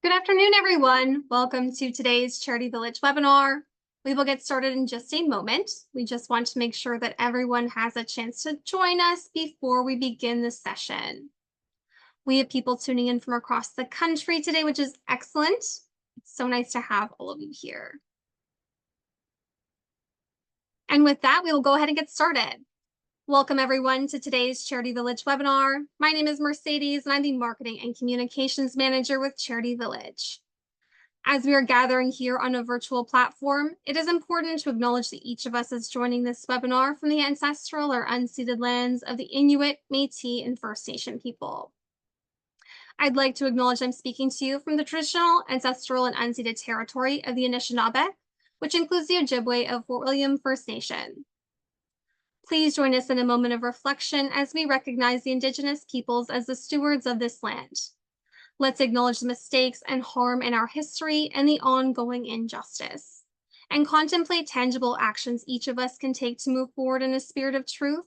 Good afternoon, everyone. Welcome to today's Charity Village webinar. We will get started in just a moment. We just want to make sure that everyone has a chance to join us before we begin the session. We have people tuning in from across the country today, which is excellent. It's so nice to have all of you here. And with that, we will go ahead and get started. Welcome everyone to today's Charity Village webinar. My name is Mercedes and I'm the Marketing and Communications Manager with Charity Village. As we are gathering here on a virtual platform, it is important to acknowledge that each of us is joining this webinar from the ancestral or unceded lands of the Inuit, Métis, and First Nation people. I'd like to acknowledge I'm speaking to you from the traditional, ancestral, and unceded territory of the Anishinaabe, which includes the Ojibwe of Fort William First Nation. Please join us in a moment of reflection as we recognize the Indigenous peoples as the stewards of this land. Let's acknowledge the mistakes and harm in our history and the ongoing injustice, and contemplate tangible actions each of us can take to move forward in a spirit of truth,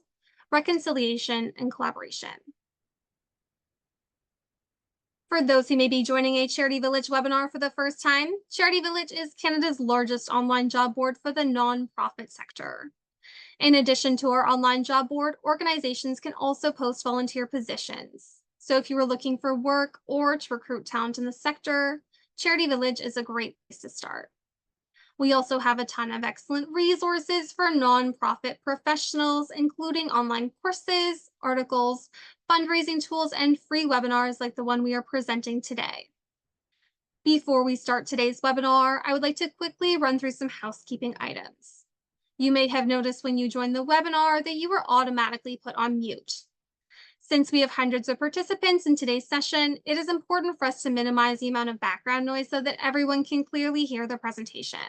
reconciliation, and collaboration. For those who may be joining a Charity Village webinar for the first time, Charity Village is Canada's largest online job board for the nonprofit sector. In addition to our online job board, organizations can also post volunteer positions. So if you are looking for work or to recruit talent in the sector, Charity Village is a great place to start. We also have a ton of excellent resources for nonprofit professionals, including online courses, articles, fundraising tools, and free webinars like the one we are presenting today. Before we start today's webinar, I would like to quickly run through some housekeeping items. You may have noticed when you joined the webinar that you were automatically put on mute. Since we have hundreds of participants in today's session, it is important for us to minimize the amount of background noise so that everyone can clearly hear the presentation.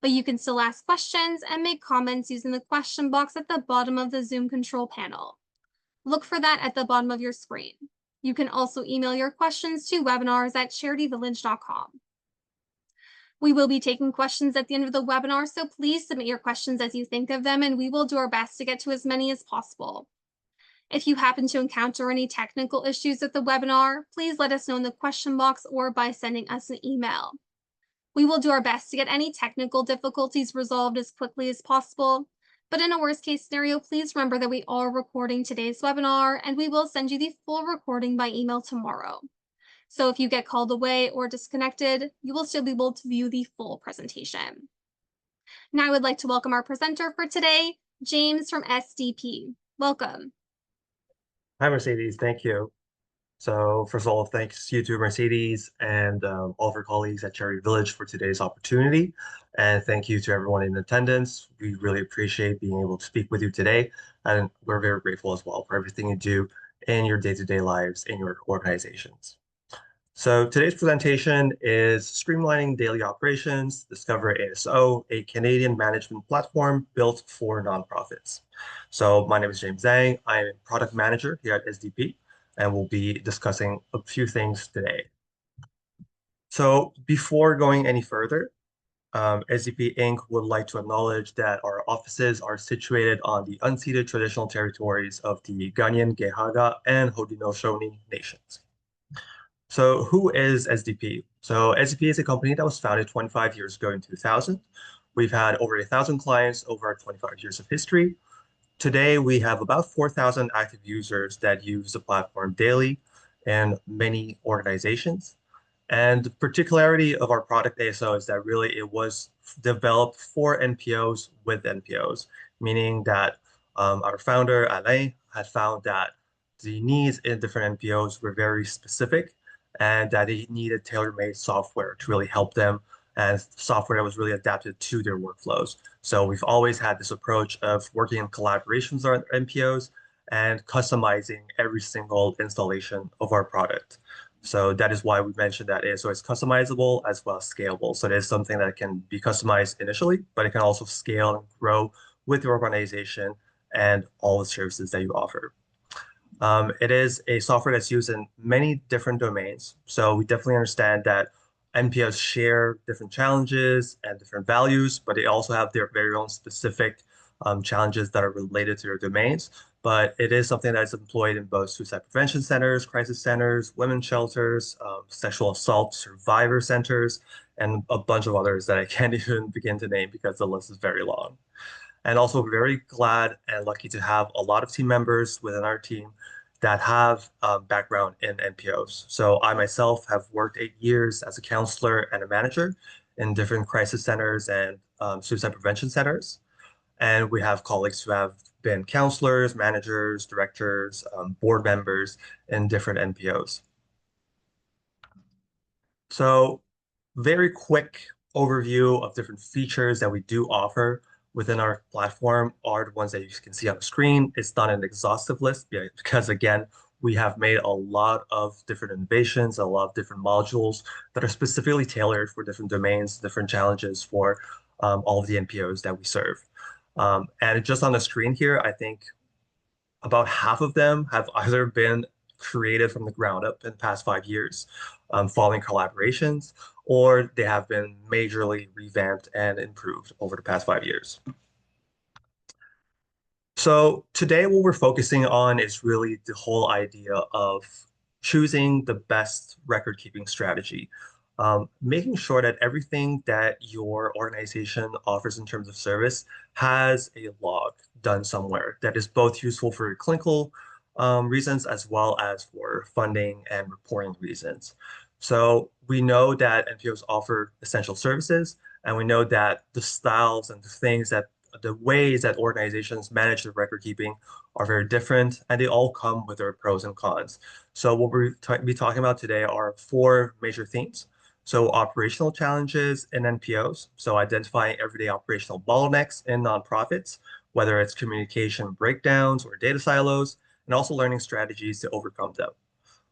But you can still ask questions and make comments using the question box at the bottom of the Zoom control panel. Look for that at the bottom of your screen. You can also email your questions to webinars@charityvillage.com. We will be taking questions at the end of the webinar, so please submit your questions as you think of them, and we will do our best to get to as many as possible. If you happen to encounter any technical issues with the webinar, please let us know in the question box or by sending us an email. We will do our best to get any technical difficulties resolved as quickly as possible, but in a worst-case scenario, please remember that we are recording today's webinar, and we will send you the full recording by email tomorrow. So if you get called away or disconnected, you will still be able to view the full presentation. Now I would like to welcome our presenter for today, James from SDP. Welcome. Hi, Mercedes. Thank you. So first of all, thanks you to Mercedes and all of our colleagues at Charity Village for today's opportunity. And thank you to everyone in attendance. We really appreciate being able to speak with you today. And we're very grateful as well for everything you do in your day-to-day lives in your organizations. So today's presentation is Streamlining Daily Operations, Discover ASO, a Canadian management platform built for nonprofits. So my name is James Zhang. I'm a product manager here at SDP, and we'll be discussing a few things today. So before going any further, SDP Inc. would like to acknowledge that our offices are situated on the unceded traditional territories of the Ganyan, Gehaga, and Haudenosaunee nations. So who is SDP? So SDP is a company that was founded 25 years ago in 2000. We've had over 1,000 clients over our 25 years of history. Today, we have about 4,000 active users that use the platform daily in many organizations. And the particularity of our product ASO is that really it was developed for NPOs with NPOs, meaning that our founder, Alain, had found that the needs in different NPOs were very specific and that they needed tailor-made software to really help them and software that was really adapted to their workflows. So we've always had this approach of working in collaborations with our NPOs and customizing every single installation of our product. So that is why we mentioned that ASO is customizable as well as scalable. So it is something that can be customized initially, but it can also scale and grow with your organization and all the services that you offer. It is a software that's used in many different domains. So we definitely understand that NPOs share different challenges and different values, but they also have their very own specific challenges that are related to their domains. but it is something that's employed in both suicide prevention centers, crisis centers, women's shelters, sexual assault survivor centers, and a bunch of others that I can't even begin to name because the list is very long. And also very glad and lucky to have a lot of team members within our team that have background in NPOs. So I myself have worked 8 years as a counselor and a manager in different crisis centers and suicide prevention centers. And we have colleagues who have been counselors, managers, directors, board members in different NPOs. So very quick overview of different features that we do offer within our platform are the ones that you can see on the screen. It's not an exhaustive list because again, we have made a lot of different innovations, a lot of different modules that are specifically tailored for different domains, different challenges for all of the NPOs that we serve. And just on the screen here, I think about half of them have either been created from the ground up in the past 5 years, following collaborations, or they have been majorly revamped and improved over the past 5 years. So today what we're focusing on is really the whole idea of choosing the best record keeping strategy, making sure that everything that your organization offers in terms of service has a log done somewhere that is both useful for clinical reasons as well as for funding and reporting reasons. So we know that NPOs offer essential services, and we know that the styles and the ways that organizations manage their record keeping are very different, and they all come with their pros and cons. So what we'll be talking about today are four major themes. So operational challenges in NPOs, so identifying everyday operational bottlenecks in nonprofits, whether it's communication breakdowns or data silos, and also learning strategies to overcome them.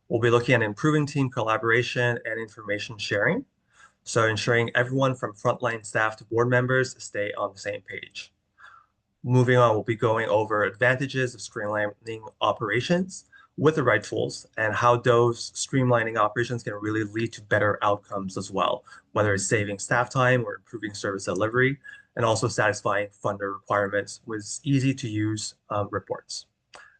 We'll be looking at improving team collaboration and information sharing, so ensuring everyone from frontline staff to board members stay on the same page. Moving on, we'll be going over advantages of streamlining operations with the right tools and how those streamlining operations can really lead to better outcomes as well, whether it's saving staff time or improving service delivery, and also satisfying funder requirements with easy to use reports.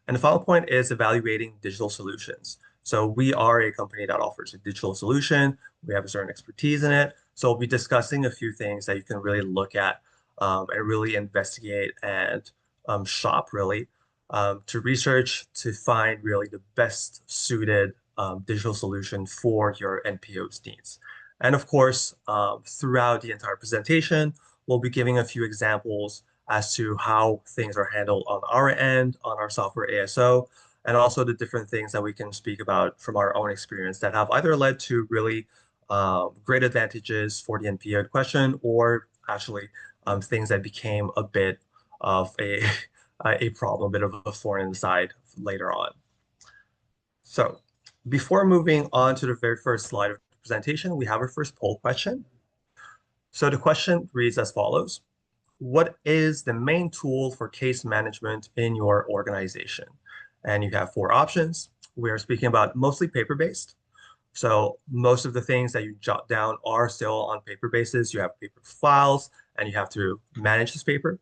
And the final point is evaluating digital solutions. So we are a company that offers a digital solution. We have a certain expertise in it. So we'll be discussing a few things that you can really look at and really investigate and shop really to research to find really the best suited digital solution for your NPO's needs. And of course, throughout the entire presentation, we'll be giving a few examples as to how things are handled on our end, on our software ASO, and also the different things that we can speak about from our own experience that have either led to really great advantages for the NPO question or actually things that became a bit of a problem, a bit of a thorn in the side later on. So before moving on to the very first slide of the presentation, we have our first poll question. So the question reads as follows. What is the main tool for case management in your organization? And you have four options. We are speaking about mostly paper-based. So most of the things that you jot down are still on paper basis. You have paper files and you have to manage this paper.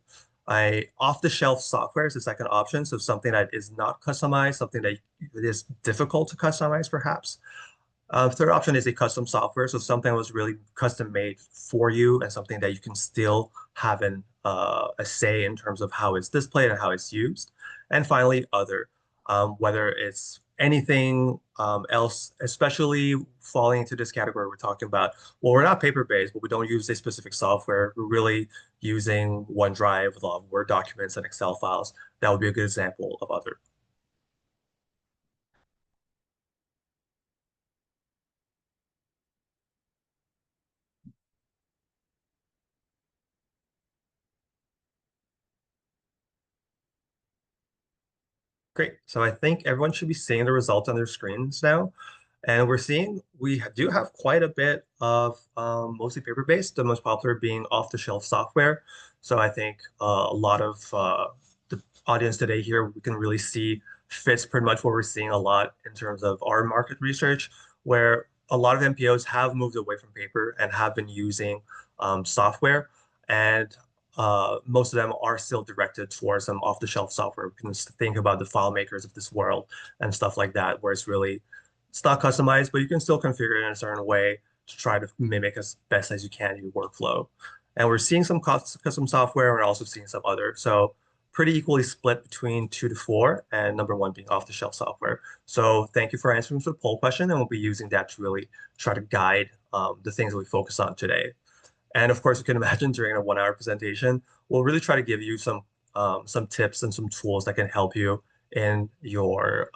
Off-the-shelf software is the second option. So something that is not customized, something that is difficult to customize perhaps. Third option is a custom software. So something that was really custom made for you and something that you can still have a say in terms of how it's displayed and how it's used. And finally, other, whether it's anything else, especially falling into this category we're talking about. Well, we're not paper-based, but we don't use a specific software. We're really using OneDrive with a lot of Word documents and Excel files. That would be a good example of other. Great. So I think everyone should be seeing the results on their screens now. And we're seeing we do have quite a bit of mostly paper-based, the most popular being off-the-shelf software. So I think a lot of the audience today here, we can really see fits pretty much what we're seeing a lot in terms of our market research, where a lot of NPOs have moved away from paper and have been using software. And most of them are still directed towards some off-the-shelf software. We can just think about the file makers of this world and stuff like that, where it's not customized, but you can still configure it in a certain way to try to mimic as best as you can your workflow. And we're seeing some custom software. We're also seeing some other. So pretty equally split between 2 to 4, and number one being off-the-shelf software. So thank you for answering the poll question, and we'll be using that to really try to guide the things that we focus on today. And of course, you can imagine during a 1 hour presentation, we'll really try to give you some tips and some tools that can help you in your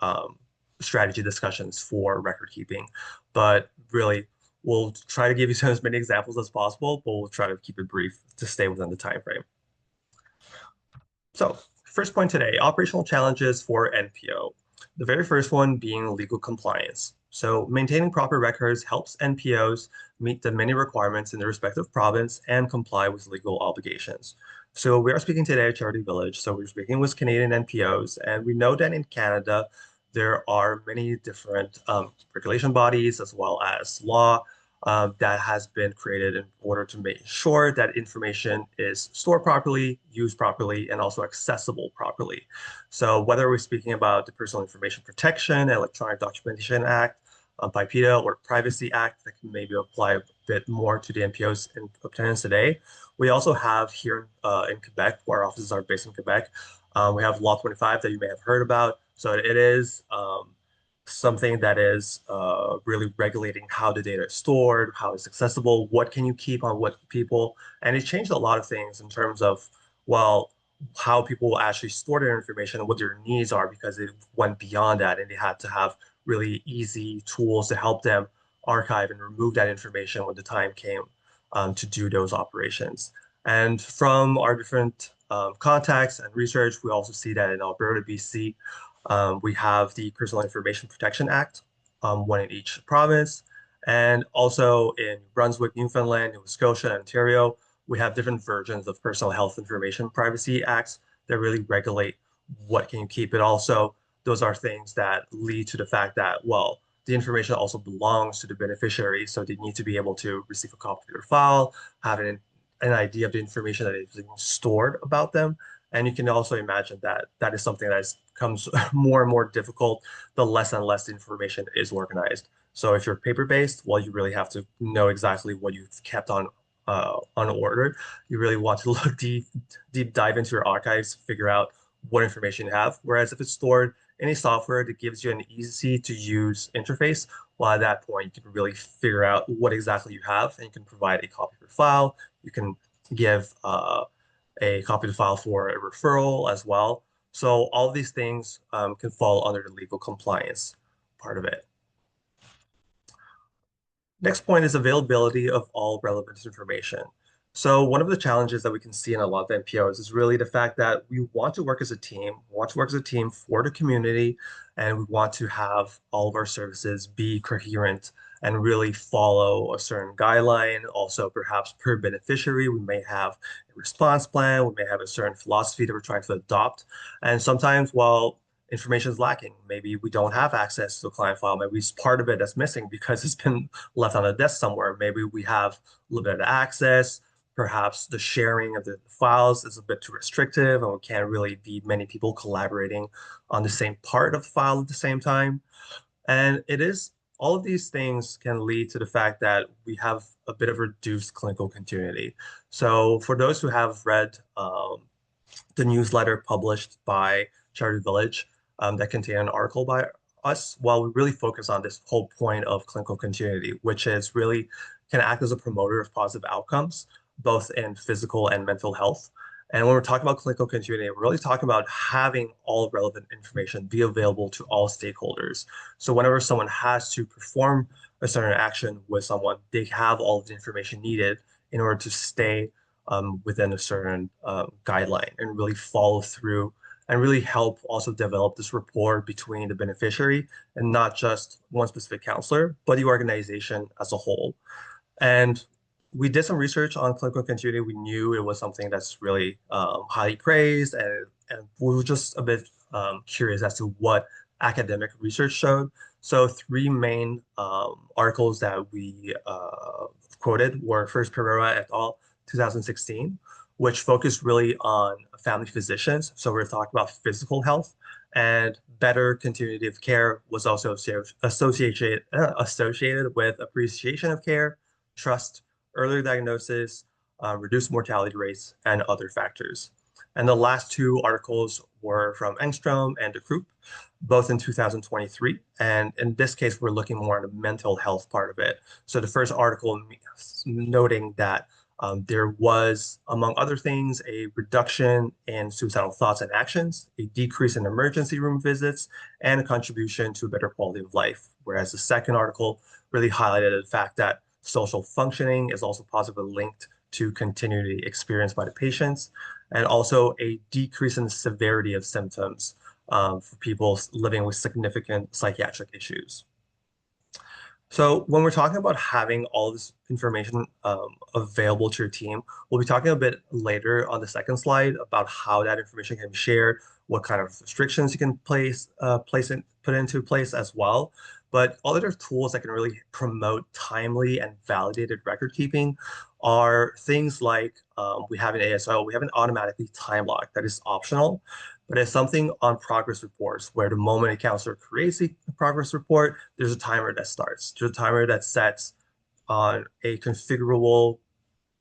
strategy discussions for record keeping. But really, we'll try to give you as many examples as possible, but we'll try to keep it brief to stay within the time frame. So first point today, operational challenges for NPO. The very first one being legal compliance. So maintaining proper records helps NPOs meet the many requirements in their respective province and comply with legal obligations. So we are speaking today at Charity Village. So we're speaking with Canadian NPOs, and we know that in Canada, there are many different regulation bodies as well as law that has been created in order to make sure that information is stored properly, used properly, and also accessible properly. So whether we're speaking about the Personal Information Protection, Electronic Documentation Act, PIPEDA, or Privacy Act that can maybe apply a bit more to the NPOs in attendance today. We also have here in Quebec, where our offices are based in Quebec, we have Law 25 that you may have heard about. So it is something that is really regulating how the data is stored, how it's accessible, what can you keep on what people, and it changed a lot of things in terms of, well, how people will actually store their information and what their needs are, because it went beyond that and they had to have really easy tools to help them archive and remove that information when the time came to do those operations. And from our different contacts and research, we also see that in Alberta, BC, we have the Personal Information Protection Act, one in each province. And also in Brunswick, Newfoundland, Nova Scotia, and Ontario, we have different versions of Personal Health Information Privacy Acts that really regulate what can you keep. It also, those are things that lead to the fact that, well, the information also belongs to the beneficiary, so they need to be able to receive a copy of their file, have an idea of the information that is being stored about them. And you can also imagine that that is something that becomes more and more difficult the less and less information is organized. So if you're paper-based, well, you really have to know exactly what you've kept on order. You really want to look deep dive into your archives, figure out what information you have. Whereas if it's stored in a software that gives you an easy to use interface, well, at that point, you can really figure out what exactly you have, and you can provide a copy of your file. You can give a copy of the file for a referral as well. So all of these things can fall under the legal compliance part of it. Next point is availability of all relevant information. So one of the challenges that we can see in a lot of NPOs is really the fact that we want to work as a team, for the community, and we want to have all of our services be coherent and really follow a certain guideline. Also, perhaps per beneficiary, we may have a response plan, we may have a certain philosophy that we're trying to adopt. And sometimes, well, information is lacking. Maybe we don't have access to the client file. Maybe it's part of it that's missing because it's been left on a desk somewhere. Maybe we have a little bit of access. Perhaps the sharing of the files is a bit too restrictive and we can't really be many people collaborating on the same part of the file at the same time. And all of these things can lead to the fact that we have a bit of reduced clinical continuity. So for those who have read the newsletter published by Charity Village that contained an article by us, while we really focus on this whole point of clinical continuity, which is really can act as a promoter of positive outcomes, both in physical and mental health. And when we're talking about clinical continuity, we're really talking about having all relevant information be available to all stakeholders. So whenever someone has to perform a certain action with someone, they have all of the information needed in order to stay within a certain guideline and really follow through and really help also develop this rapport between the beneficiary and not just one specific counselor, but the organization as a whole. And we did some research on clinical continuity. We knew it was something that's really highly praised, and we were just a bit curious as to what academic research showed. So three main articles that we quoted were first Pereira et al. 2016, which focused really on family physicians. So we're talking about physical health, and better continuity of care was also associated with appreciation of care, trust, earlier diagnosis, reduced mortality rates, and other factors. And the last two articles were from Engstrom and De Kroop, both in 2023. And in this case, we're looking more at the mental health part of it. So the first article noting that there was, among other things, a reduction in suicidal thoughts and actions, a decrease in emergency room visits, and a contribution to a better quality of life. Whereas the second article really highlighted the fact that social functioning is also positively linked to continuity experienced by the patients, and also a decrease in the severity of symptoms for people living with significant psychiatric issues. So when we're talking about having all this information available to your team, we'll be talking a bit later on the second slide about how that information can be shared, what kind of restrictions you can put into place as well. But all other tools that can really promote timely and validated record keeping are things like we have an ASO, we have an automatically time lock that is optional, but it's something on progress reports where the moment a counselor creates a progress report, there's a timer that starts. There's a timer that sets on a configurable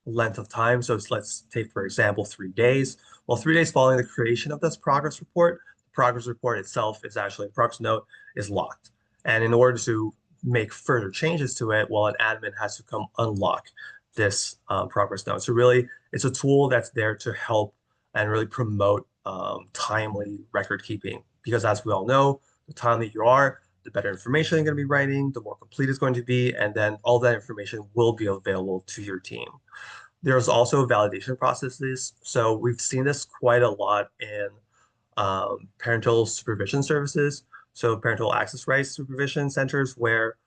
length of time. So let's take, for example, 3 days. Well, 3 days following the creation of this progress report, the progress report itself is actually, the progress note is locked. And in order to make further changes to it, well, an admin has to come unlock this progress note. So really, it's a tool that's there to help and really promote timely record keeping. Because as we all know, the timely you are, the better information you're going to be writing, the more complete it's going to be, and then all that information will be available to your team. There's also validation processes. So we've seen this quite a lot in parental supervision services. So parental access rights supervision centers where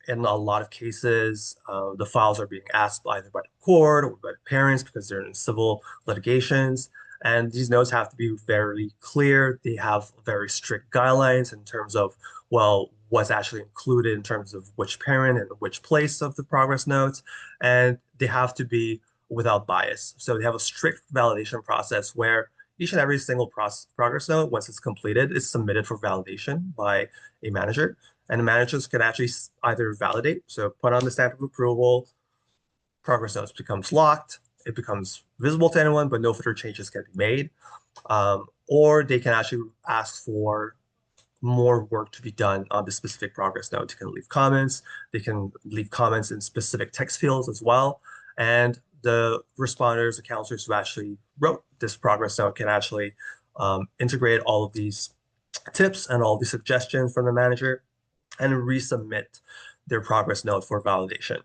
in a lot of cases, the files are being asked either by the court or by the parents because they're in civil litigations. And these notes have to be very clear. They have very strict guidelines in terms of, well, what's actually included in terms of which parent and which place of the progress notes. And they have to be without bias. So they have a strict validation process where each and every single progress note, once it's completed, is submitted for validation by a manager. And the managers can actually either validate, so put on the stamp of approval, progress notes becomes locked, it becomes visible to anyone, but no further changes can be made. Or they can actually ask for more work to be done on the specific progress note. They can leave comments. They can leave comments in specific text fields as well. And the responders, the counselors who actually wrote this progress note can actually integrate all of these tips and all these suggestions from the manager and resubmit their progress note for validation.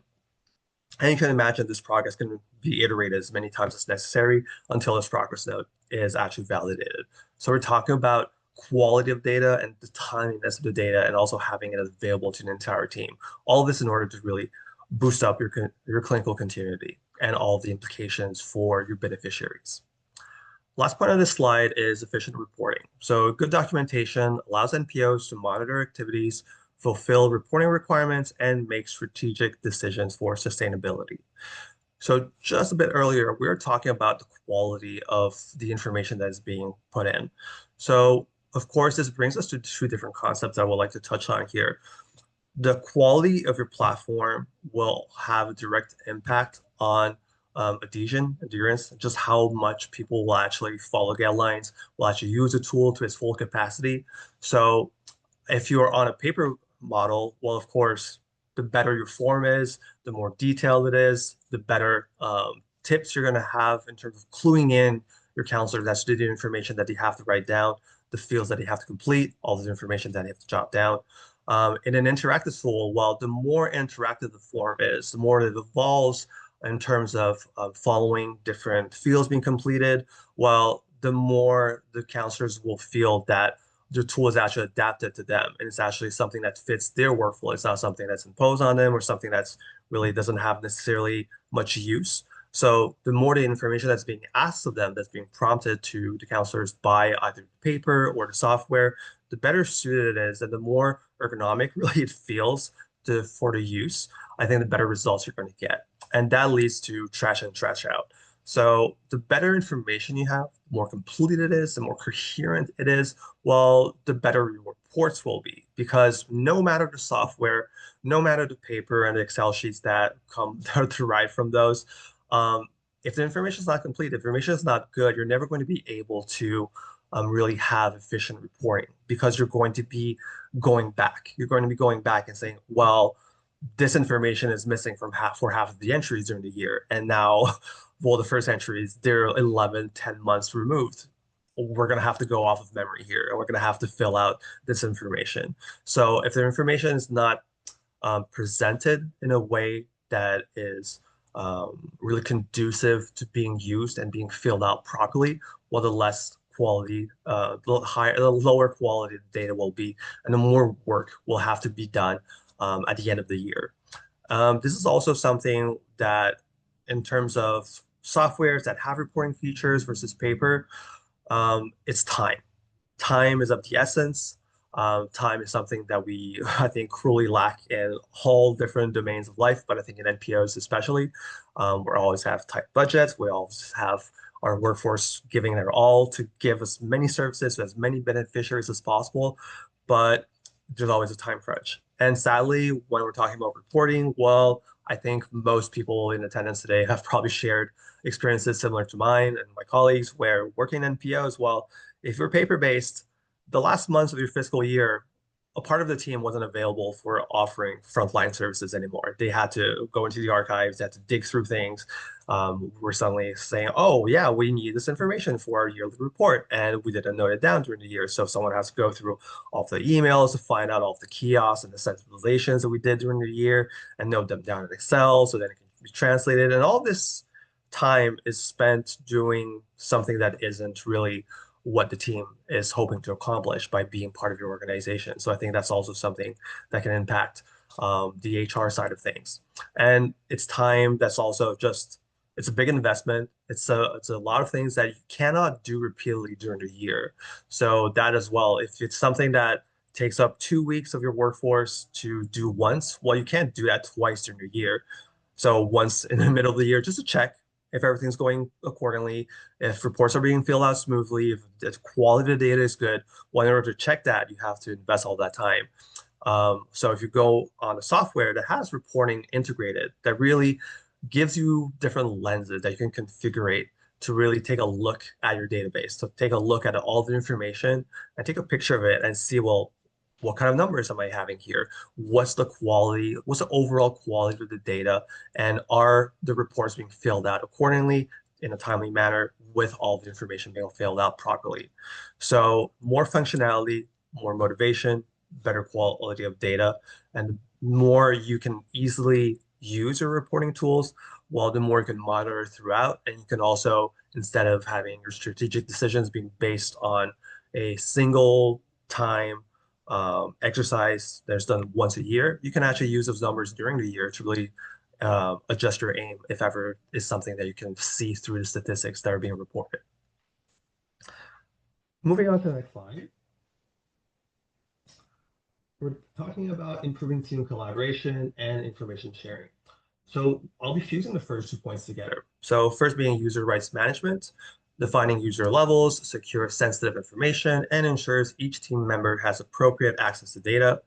And you can imagine this progress can be iterated as many times as necessary until this progress note is actually validated. So we're talking about quality of data and the timeliness of the data and also having it available to an entire team. All this in order to really boost up your clinical continuity and all of the implications for your beneficiaries. Last point on this slide is efficient reporting. So good documentation allows NPOs to monitor activities, fulfill reporting requirements, and make strategic decisions for sustainability. So just a bit earlier, we were talking about the quality of the information that is being put in. So of course, this brings us to two different concepts I would like to touch on here. The quality of your platform will have a direct impact on adherence, just how much people will actually follow guidelines, will actually use the tool to its full capacity. So if you're on a paper model, well, of course, the better your form is, the more detailed it is, the better tips you're going to have in terms of cluing in your counselor that's the information that they have to write down, the fields that they have to complete, all the information that they have to jot down. In an interactive tool, well, the more interactive the form is, the more it evolves in terms of following different fields being completed, well, the more the counselors will feel that the tool is actually adapted to them and it's actually something that fits their workflow. It's not something that's imposed on them or something that's really doesn't have necessarily much use. So the more the information that's being asked of them, that's being prompted to the counselors by either the paper or the software, the better suited it is and the more ergonomic really it feels for the use, I think the better results you're going to get. And that leads to trash in, trash out. So the better information you have, the more complete it is, the more coherent it is, well, the better your reports will be. Because no matter the software, no matter the paper and the Excel sheets that come that are derived from those, um, if the information is not complete, if the information is not good, you're never going to be able to really have efficient reporting because you're going to be going back. You're going to be going back and saying, well, this information is missing from half of the entries during the year. And now, well, the first entries, they're 11, 10 months removed. We're going to have to go off of memory here and we're going to have to fill out this information. So if the information is not presented in a way that is really conducive to being used and being filled out properly, well, the less quality, the lower quality the data will be, and the more work will have to be done at the end of the year. This is also something that, in terms of softwares that have reporting features versus paper, it's time. Time is of the essence. Time is something that we, I think, cruelly lack in all different domains of life, but I think in NPOs especially, we always have tight budgets. We always have our workforce giving their all to give as many services to as many beneficiaries as possible, but there's always a time crunch. And sadly, when we're talking about reporting, well, I think most people in attendance today have probably shared experiences similar to mine and my colleagues where working in NPOs, well, if you're paper-based, the last months of your fiscal year, a part of the team wasn't available for offering frontline services anymore. They had to go into the archives, they had to dig through things. We're suddenly saying, oh, yeah, we need this information for our yearly report. And we didn't note it down during the year. So someone has to go through all of the emails to find out all of the kiosks and the centralizations that we did during the year and note them down in Excel so that it can be translated. And all this time is spent doing something that isn't really what the team is hoping to accomplish by being part of your organization. So I think that's also something that can impact the HR side of things. And it's time that's also just it's a big investment. It's a lot of things that you cannot do repeatedly during the year. So that as well, if it's something that takes up 2 weeks of your workforce to do once, well, you can't do that twice during the year. So once in the middle of the year, just to check if everything's going accordingly, if reports are being filled out smoothly, if the quality of the data is good. Well, in order to check that, you have to invest all that time. So if you go on a software that has reporting integrated, that really gives you different lenses that you can configure to really take a look at your database, to take a look at all the information and take a picture of it and see, well, what kind of numbers am I having here? What's the quality? What's the overall quality of the data? And are the reports being filled out accordingly in a timely manner with all the information being filled out properly? So more functionality, more motivation, better quality of data, and more you can easily use your reporting tools, well, the more you can monitor throughout. And you can also, instead of having your strategic decisions being based on a single time exercise that's done once a year, you can actually use those numbers during the year to really adjust your aim if ever is something that you can see through the statistics that are being reported. Moving on to the next slide. We're talking about improving team collaboration and information sharing. So I'll be fusing the first 2 points together. So first being user rights management, defining user levels, secures sensitive information, and ensures each team member has appropriate access to data.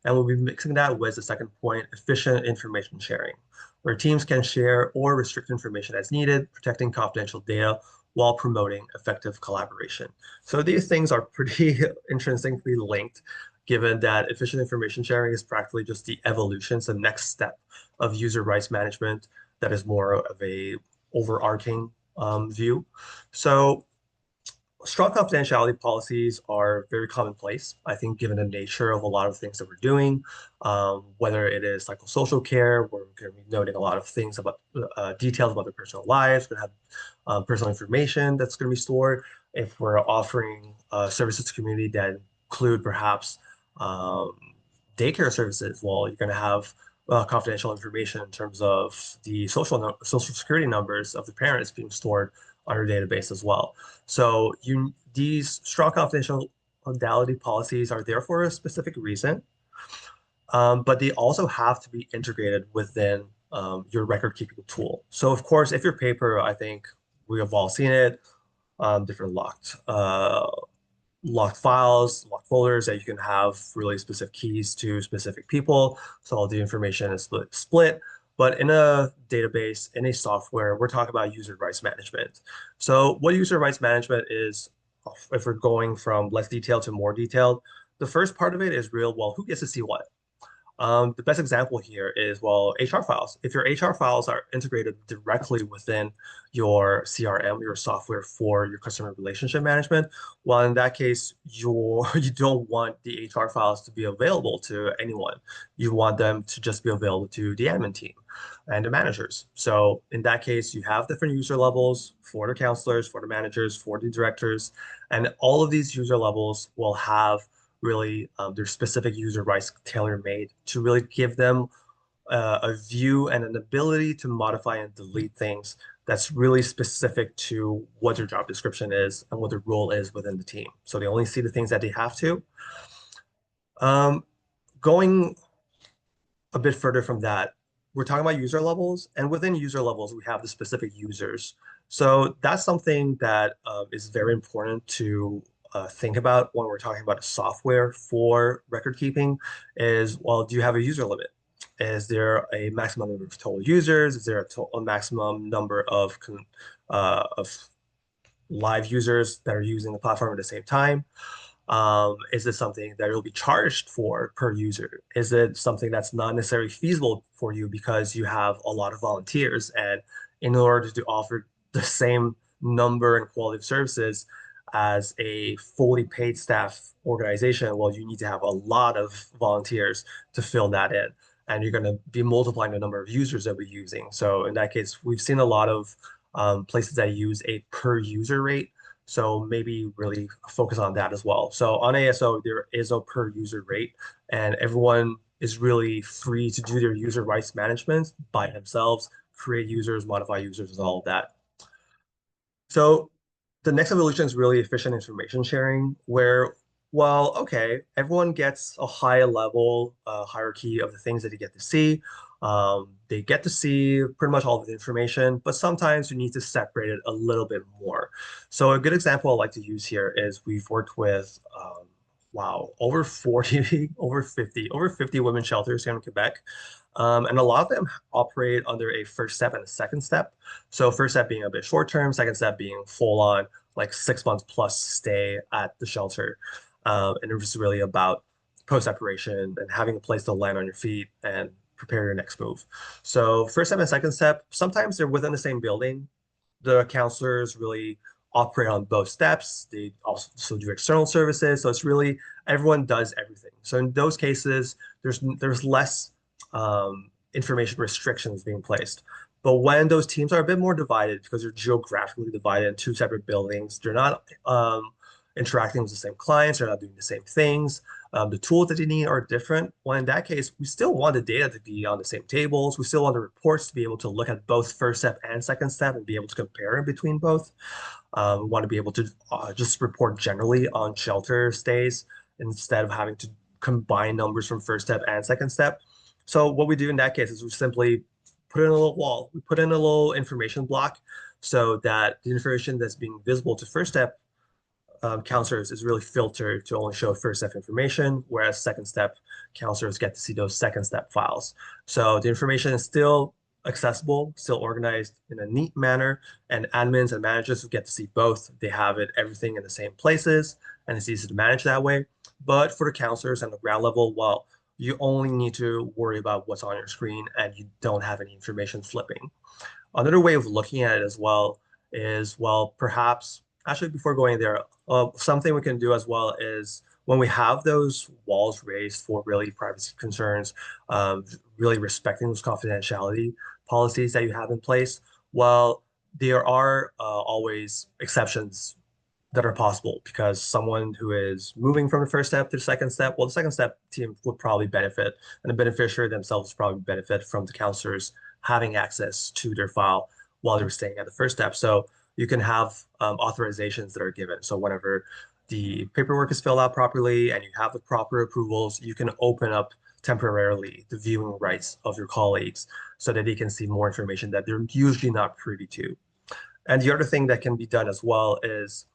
And we'll be mixing that with the second point, efficient information sharing, where teams can share or restrict information as needed, protecting confidential data while promoting effective collaboration. So these things are pretty intrinsically linked, given that efficient information sharing is practically just the evolution, it's the next step of user rights management that is more of a overarching view. So strong confidentiality policies are very commonplace, I think, given the nature of a lot of things that we're doing, whether it is psychosocial care, where we're going to be noting a lot of things about details about their personal lives, we're going to have personal information that's going to be stored. If we're offering services to community that include perhaps um, daycare services, well, you're going to have confidential information in terms of the social security numbers of the parents being stored on your database as well. So these strong confidentiality policies are there for a specific reason, but they also have to be integrated within your record keeping tool. So of course, if your paper, I think we have all seen it, different locked files, locked folders that you can have really specific keys to specific people. So all the information is split. But in a database, in a software, we're talking about user rights management. So what user rights management is, if we're going from less detailed to more detailed, the first part of it is real, well, who gets to see what? The best example here is, well, HR files. If your HR files are integrated directly within your CRM, your software for your customer relationship management, well, in that case, you don't want the HR files to be available to anyone. You want them to just be available to the admin team and the managers. So in that case, you have different user levels for the counselors, for the managers, for the directors, and all of these user levels will have really their specific user rights tailor-made to really give them a view and an ability to modify and delete things that's really specific to what their job description is and what their role is within the team. So they only see the things that they have to. Um, Going a bit further from that, we're talking about user levels, and within user levels, we have the specific users. So that's something that is very important to think about when we're talking about a software for record keeping is, well, do you have a user limit? Is there a maximum number of total users? Is there a maximum number of live users that are using the platform at the same time? Is this something that you'll be charged for per user? Is it something that's not necessarily feasible for you because you have a lot of volunteers? And in order to offer the same number and quality of services as a fully paid staff organization, well, you need to have a lot of volunteers to fill that in. And you're going to be multiplying the number of users that we're using. So in that case, we've seen a lot of places that use a per user rate, so maybe really focus on that as well. So on ASO, there is a per user rate, and everyone is really free to do their user rights management by themselves, create users, modify users, and all of that. So the next evolution is really efficient information sharing, where, well, okay, everyone gets a high level hierarchy of the things that they get to see. They get to see pretty much all of the information, but sometimes you need to separate it a little bit more. So a good example I like to use here is we've worked with, wow, over 40, over 50 women's shelters here in Quebec. And a lot of them operate under a first step and a second step. So first step being a bit short term, second step being full on, like 6 months plus stay at the shelter. And it was really about post separation and having a place to land on your feet and prepare your next move. So first step and second step, sometimes they're within the same building. The counselors really operate on both steps. They also do external services. So it's really everyone does everything. So in those cases, there's less information restrictions being placed. But when those teams are a bit more divided because they're geographically divided in two separate buildings, they're not interacting with the same clients, they're not doing the same things. The tools that they need are different. Well, in that case, we still want the data to be on the same tables. We still want the reports to be able to look at both first step and second step and be able to compare in between both. We want to be able to just report generally on shelter stays instead of having to combine numbers from first step and second step. So what we do in that case is we simply put in a little wall. We put in a little information block so that the information that's being visible to first step counselors is really filtered to only show first step information, whereas second step counselors get to see those second step files. So the information is still accessible, still organized in a neat manner, and admins and managers will get to see both. They have it everything in the same places, and it's easy to manage that way. But for the counselors on the ground level, well, you only need to worry about what's on your screen and you don't have any information flipping. Another way of looking at it as well is, well, perhaps actually before going there, something we can do as well is when we have those walls raised for really privacy concerns, really respecting those confidentiality policies that you have in place, well, there are always exceptions that are possible because someone who is moving from the first step to the second step, well, the second step team would probably benefit, and the beneficiary themselves probably benefit from the counselors having access to their file while they're staying at the first step. So you can have authorizations that are given. So whenever the paperwork is filled out properly and you have the proper approvals, you can open up temporarily the viewing rights of your colleagues so that they can see more information that they're usually not privy to. And the other thing that can be done as well is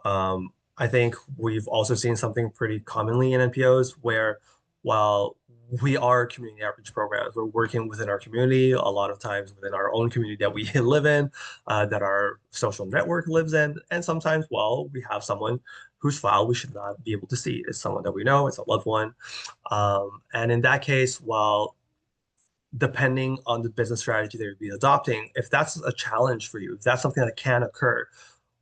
I think we've also seen something pretty commonly in NPOs where while we are community outreach programs, we're working within our community, a lot of times within our own community that we live in, that our social network lives in. And sometimes, well, we have someone whose file we should not be able to see. It's someone that we know, it's a loved one. And in that case, well, depending on the business strategy that you'd be adopting, if that's a challenge for you, if that's something that can occur,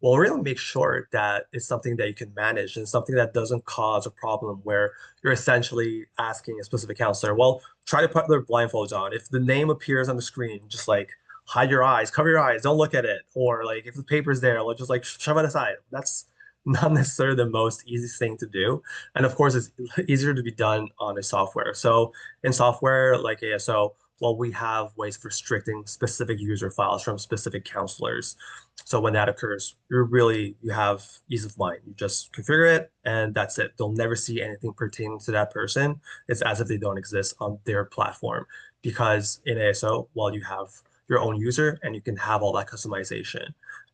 well, really make sure that it's something that you can manage and something that doesn't cause a problem where you're essentially asking a specific counselor, well, try to put their blindfolds on. If the name appears on the screen, just like hide your eyes, cover your eyes, don't look at it. Or like if the paper's there, like just like shove it aside. That's not necessarily the most easiest thing to do. And of course, it's easier to be done on a software. So in software like ASO, well, we have ways of restricting specific user files from specific counselors. So when that occurs, you have ease of mind. You just configure it and that's it. They'll never see anything pertaining to that person. It's as if they don't exist on their platform. Because in ASO, while you have your own user and you can have all that customization.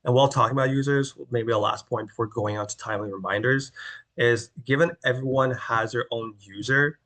And while talking about users, maybe a last point before going on to timely reminders is given everyone has their own user,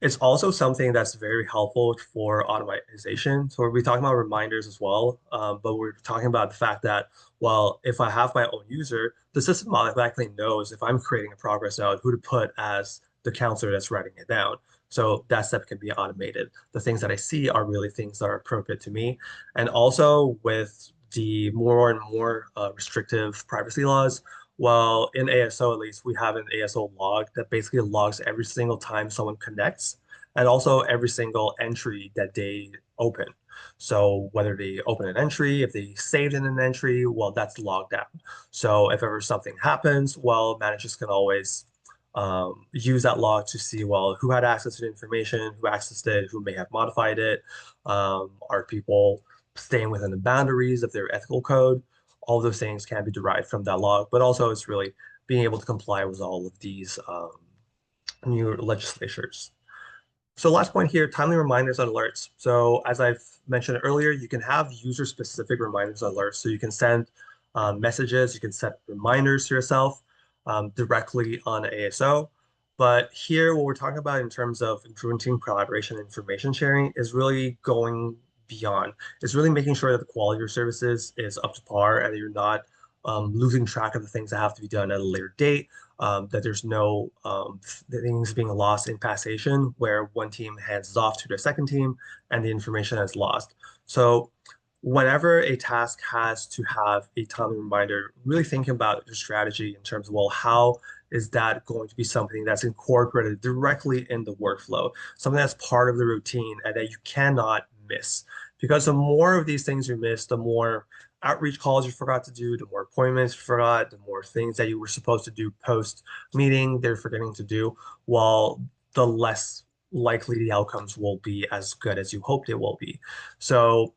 it's also something that's very helpful for automation. So we'll be talking about reminders as well, but we're talking about the fact that, well, if I have my own user, the system automatically knows if I'm creating a progress note, who to put as the counselor that's writing it down. So that step can be automated. The things that I see are really things that are appropriate to me. And also with the more and more restrictive privacy laws, well, in ASO at least, we have an ASO log that basically logs every single time someone connects and also every single entry that they open. So whether they open an entry, if they saved in an entry, well, that's logged out. So if ever something happens, well, managers can always use that log to see, well, who had access to the information, who accessed it, who may have modified it, are people staying within the boundaries of their ethical code. All those things can be derived from that log, but also it's really being able to comply with all of these new legislatures. So last point here, timely reminders and alerts. So as I've mentioned earlier, you can have user-specific reminders and alerts. So you can send messages, you can set reminders to yourself directly on ASO. But here, what we're talking about in terms of improving team collaboration and information sharing is really going beyond. It's really making sure that the quality of your services is up to par and that you're not losing track of the things that have to be done at a later date, that there's no things being lost in passation where one team hands it off to their second team and the information is lost. So whenever a task has to have a timely reminder, really thinking about your strategy in terms of, well, how is that going to be something that's incorporated directly in the workflow, something that's part of the routine and that you cannot miss. Because the more of these things you miss, the more outreach calls you forgot to do, the more appointments you forgot, the more things that you were supposed to do post meeting they're forgetting to do, while the less likely the outcomes will be as good as you hoped it will be. So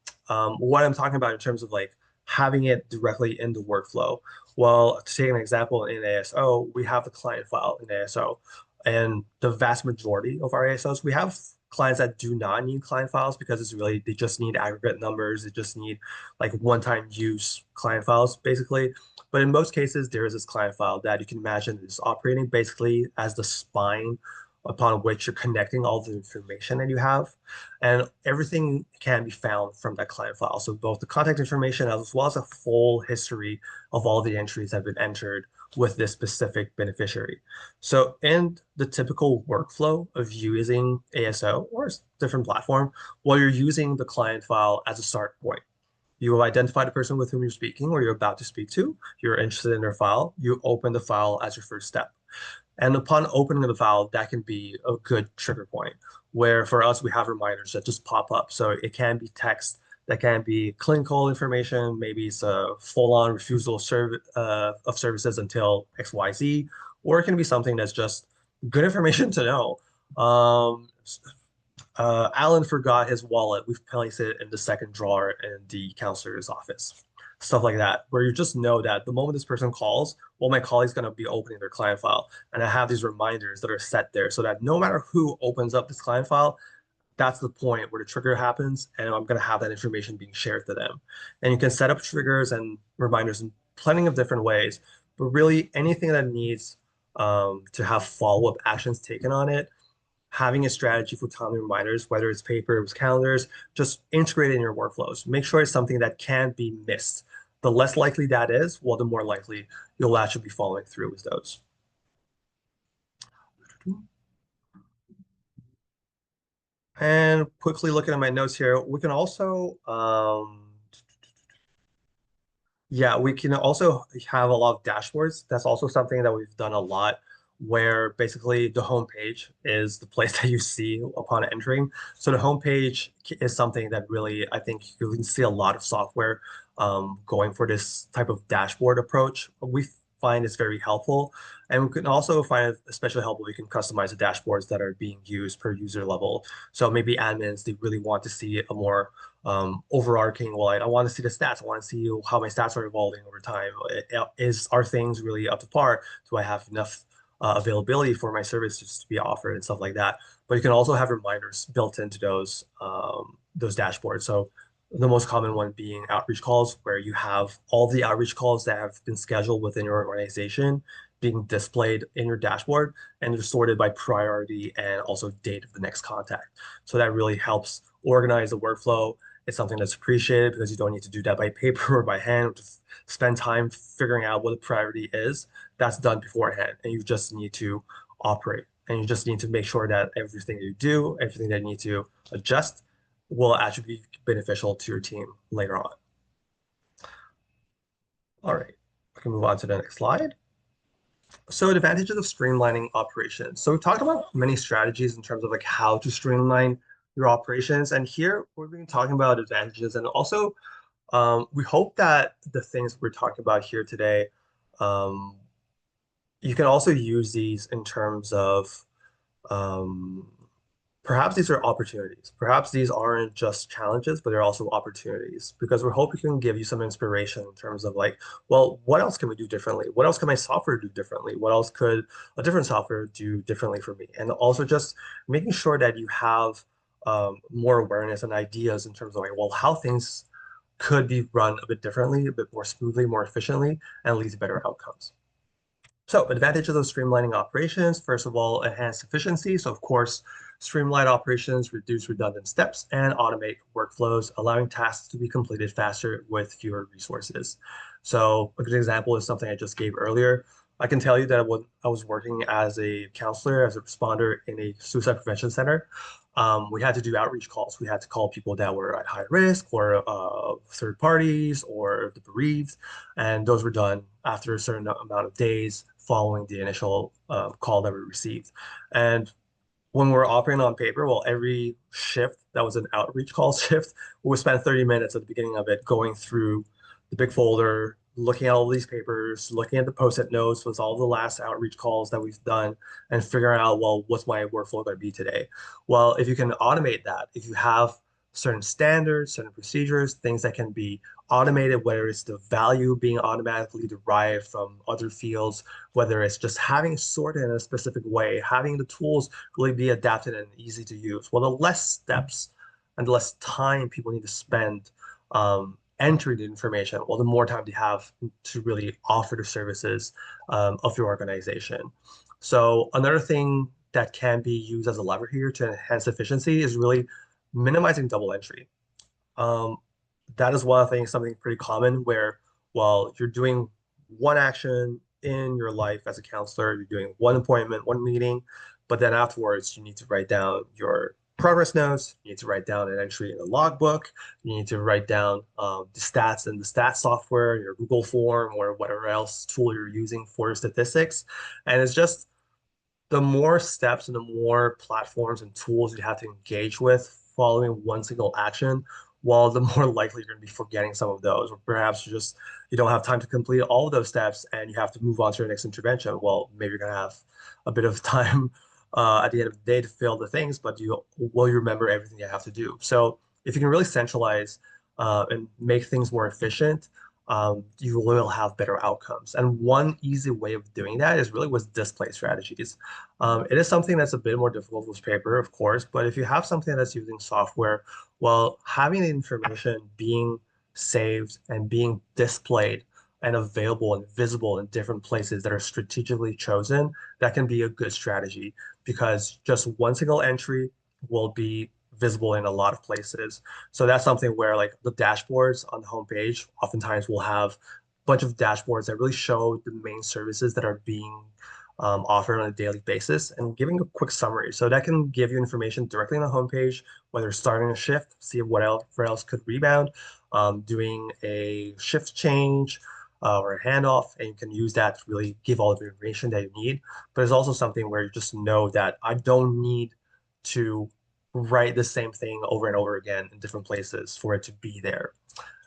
what I'm talking about in terms of like having it directly in the workflow. Well, to take an example in ASO, we have the client file in ASO, and the vast majority of our ASOs, we have clients that do not need client files because it's really, they just need aggregate numbers. They just need like one-time use client files, basically. But in most cases, there is this client file that you can imagine is operating basically as the spine upon which you're connecting all the information that you have. And everything can be found from that client file. So both the contact information as well as a full history of all the entries that have been entered with this specific beneficiary. So in the typical workflow of using ASO or a different platform, well, you're using the client file as a start point. You have identified the person with whom you're speaking or you're about to speak to. You're interested in their file. You open the file as your first step. And upon opening the file, that can be a good trigger point where for us, we have reminders that just pop up. So it can be text, that can be clinical information. Maybe it's a full-on refusal of services until XYZ, or it can be something that's just good information to know. Alan forgot his wallet. We've placed it in the second drawer in the counselor's office. Stuff like that, where you just know that the moment this person calls, well, my colleague's going to be opening their client file. And I have these reminders that are set there so that no matter who opens up this client file, that's the point where the trigger happens, and I'm going to have that information being shared to them. And you can set up triggers and reminders in plenty of different ways, but really anything that needs to have follow-up actions taken on it, having a strategy for timely reminders, whether it's papers, calendars, just integrate it in your workflows. Make sure it's something that can't be missed. The less likely that is, well, the more likely you'll actually be following through with those. And quickly looking at my notes here, we can also, yeah, we can also have a lot of dashboards. That's also something that we've done a lot, where basically the homepage is the place that you see upon entering. So the homepage is something that really, I think you can see a lot of software going for this type of dashboard approach. We find it's very helpful. And we can also find it especially helpful. We can customize the dashboards that are being used per user level. So maybe admins, they really want to see a more overarching, well, I want to see the stats. I want to see how my stats are evolving over time. Are things really up to par? Do I have enough availability for my services to be offered and stuff like that? But you can also have reminders built into those dashboards. So the most common one being outreach calls, where you have all the outreach calls that have been scheduled within your organization being displayed in your dashboard, and they're sorted by priority and also date of the next contact. So that really helps organize the workflow. It's something that's appreciated because you don't need to do that by paper or by hand, to spend time figuring out what the priority is. That's done beforehand, and you just need to operate. And you just need to make sure that everything you do, everything that you need to adjust, will actually be beneficial to your team later on. All right, we can move on to the next slide. So advantages of streamlining operations. So we talked about many strategies in terms of like how to streamline your operations. And here we're going to be talking about advantages. And also, we hope that the things we're talking about here today, um, you can also use these in terms of um, perhaps these are opportunities. Perhaps these aren't just challenges, but they're also opportunities, because we're hoping we can give you some inspiration in terms of like, well, what else can we do differently? What else can my software do differently? What else could a different software do differently for me? And also just making sure that you have more awareness and ideas in terms of like, well, how things could be run a bit differently, a bit more smoothly, more efficiently, and lead to better outcomes. So advantages of streamlining operations, first of all, enhance efficiency. So of course, streamline operations, reduce redundant steps, and automate workflows, allowing tasks to be completed faster with fewer resources. So a good example is something I just gave earlier. I can tell you that when I was working as a counselor, as a responder in a suicide prevention center, we had to do outreach calls. We had to call people that were at high risk, or third parties, or the bereaved, and those were done after a certain amount of days following the initial call that we received. And when we're operating on paper, well, every shift that was an outreach call shift, we would spend 30 minutes at the beginning of it going through the big folder, looking at all these papers, looking at the post-it notes with all the last outreach calls that we've done, and figuring out, well, what's my workflow going to be today? Well, if you can automate that, if you have certain standards, certain procedures, things that can be automated, whether it's the value being automatically derived from other fields, whether it's just having sorted in a specific way, having the tools really be adapted and easy to use. Well, the less steps and the less time people need to spend entering the information, well, the more time they have to really offer the services of your organization. So another thing that can be used as a lever here to enhance efficiency is really minimizing double entry. Um, that is one of the things, something pretty common where, well, you're doing one action in your life as a counselor, you're doing one appointment, one meeting, but then afterwards you need to write down your progress notes, you need to write down an entry in a logbook, you need to write down the stats in the stats software, your Google form, or whatever else tool you're using for your statistics. And it's just the more steps and the more platforms and tools you have to engage with following one single action, well, the more likely you're going to be forgetting some of those, or perhaps you don't have time to complete all of those steps and you have to move on to your next intervention. Well, maybe you're going to have a bit of time at the end of the day to fill the things, but you remember everything you have to do. So if you can really centralize and make things more efficient, you will have better outcomes. And one easy way of doing that is really with display strategies. It is something that's a bit more difficult with paper, of course, but if you have something that's using software, well, having the information being saved and being displayed and available and visible in different places that are strategically chosen, that can be a good strategy because just one single entry will be visible in a lot of places. So that's something where like the dashboards on the homepage oftentimes will have a bunch of dashboards that really show the main services that are being offered on a daily basis and giving a quick summary. So that can give you information directly on the homepage, whether starting a shift, see what else could rebound, doing a shift change, or a handoff, and you can use that to really give all the information that you need. But it's also something where you just know that I don't need to write the same thing over and over again in different places for it to be there.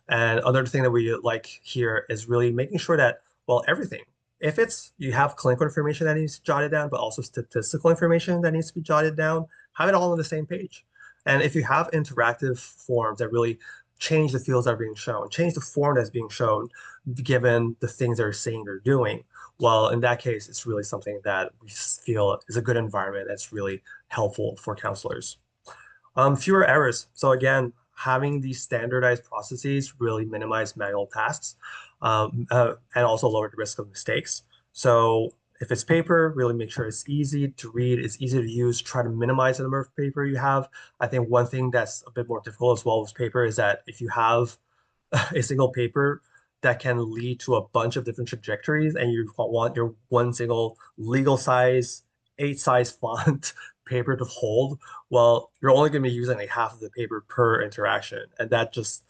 And another thing that we like here is really making sure that, well, everything, if it's you have clinical information that needs jotted down, but also statistical information that needs to be jotted down, have it all on the same page. And if you have interactive forms that really change the fields that are being shown, change the form that's being shown, given the things they're saying they're doing, well, in that case, it's really something that we feel is a good environment that's really helpful for counselors. Fewer errors. So again, having these standardized processes really minimize manual tasks and also lower the risk of mistakes. So if it's paper, really make sure it's easy to read, it's easy to use, try to minimize the number of paper you have. I think one thing that's a bit more difficult as well with paper is that if you have a single paper that can lead to a bunch of different trajectories and you want your one single legal size, 8 size font paper to hold, well, you're only going to be using like half of the paper per interaction. And that just,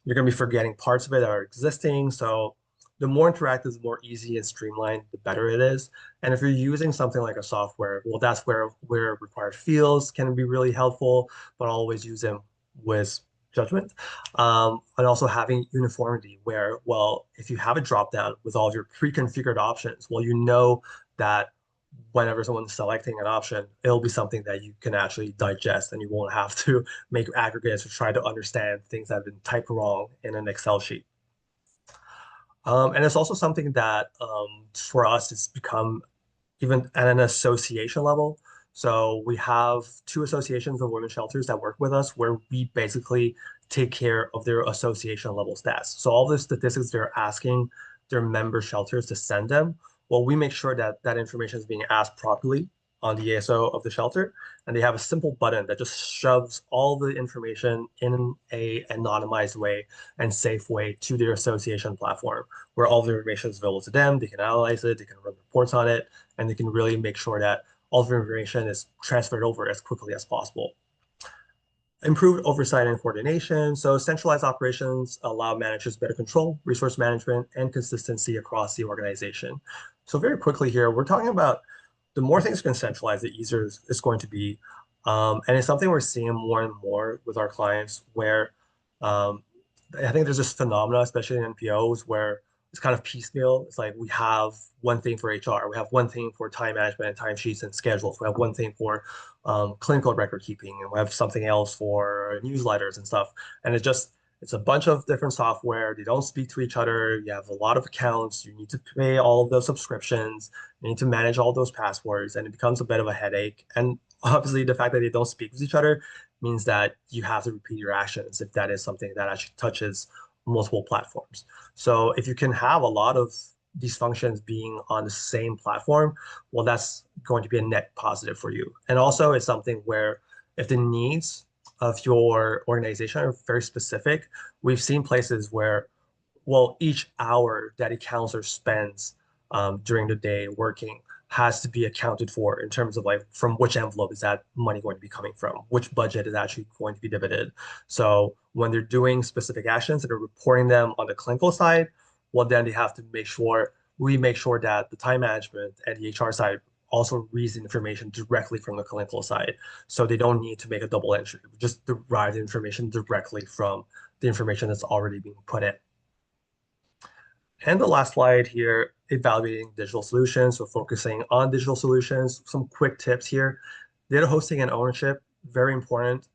you're going to be forgetting parts of it that are existing. So the more interactive, the more easy and streamlined, the better it is. And if you're using something like a software, well, that's where required fields can be really helpful, but always use them with judgment. And also having uniformity where, well, if you have a drop down with all of your pre-configured options, well, you know that whenever someone's selecting an option, it'll be something that you can actually digest and you won't have to make aggregates or try to understand things that have been typed wrong in an Excel sheet. And it's also something that for us, it's become even at an association level. So we have two associations of women's shelters that work with us where we basically take care of their association level stats. So all the statistics they're asking their member shelters to send them, well, we make sure that that information is being asked properly on the ASO of the shelter. And they have a simple button that just shoves all the information in a anonymized way and safe way to their association platform where all the information is available to them. They can analyze it, they can run reports on it, and they can really make sure that all the information is transferred over as quickly as possible. Improved oversight and coordination. So centralized operations allow managers better control, resource management, and consistency across the organization. So very quickly here, we're talking about the more things you can centralize, the easier it's going to be. And it's something we're seeing more and more with our clients where um, I think there's this phenomena, especially in NPOs, where it's kind of piecemeal. It's like we have one thing for HR, we have one thing for time management and timesheets and schedules, we have one thing for clinical record keeping, and we have something else for newsletters and stuff. And it's a bunch of different software. They don't speak to each other. You have a lot of accounts. You need to pay all of those subscriptions. You need to manage all those passwords, and it becomes a bit of a headache. And obviously, the fact that they don't speak with each other means that you have to repeat your actions if that is something that actually touches multiple platforms. So if you can have a lot of these functions being on the same platform, well, that's going to be a net positive for you. And also, it's something where if the needs of your organization are very specific, we've seen places where, well, each hour that a counselor spends during the day working has to be accounted for in terms of like from which envelope is that money going to be coming from, which budget is actually going to be debited. So when they're doing specific actions and are reporting them on the clinical side, well, then they have to we make sure that the time management and the HR side also reads the information directly from the clinical side. So they don't need to make a double entry, just derive the information directly from the information that's already being put in. And the last slide here, evaluating digital solutions. So focusing on digital solutions, some quick tips here. Data hosting and ownership, very important.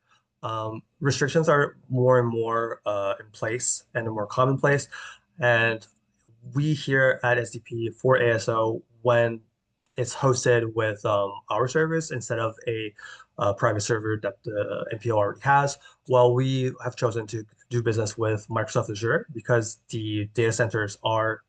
Restrictions are more and more in place and more commonplace. And we here at SDP for ASO, when it's hosted with our service instead of a private server that the NPO already has, well, we have chosen to do business with Microsoft Azure because the data centers are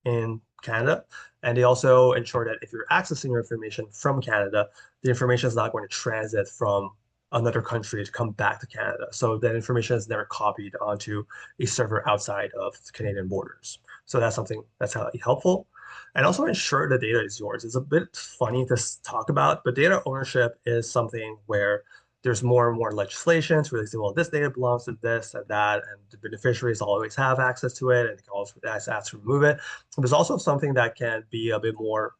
in Canada. And they also ensure that if you're accessing your information from Canada, the information is not going to transit from another country to come back to Canada. So that information is never copied onto a server outside of Canadian borders. So that's something that's highly helpful. And also ensure the data is yours. It's a bit funny to talk about, but data ownership is something where there's more and more legislation to really say, well, this data belongs to this and that, and the beneficiaries always have access to it, and they can always ask to remove it. There's also something that can be a bit more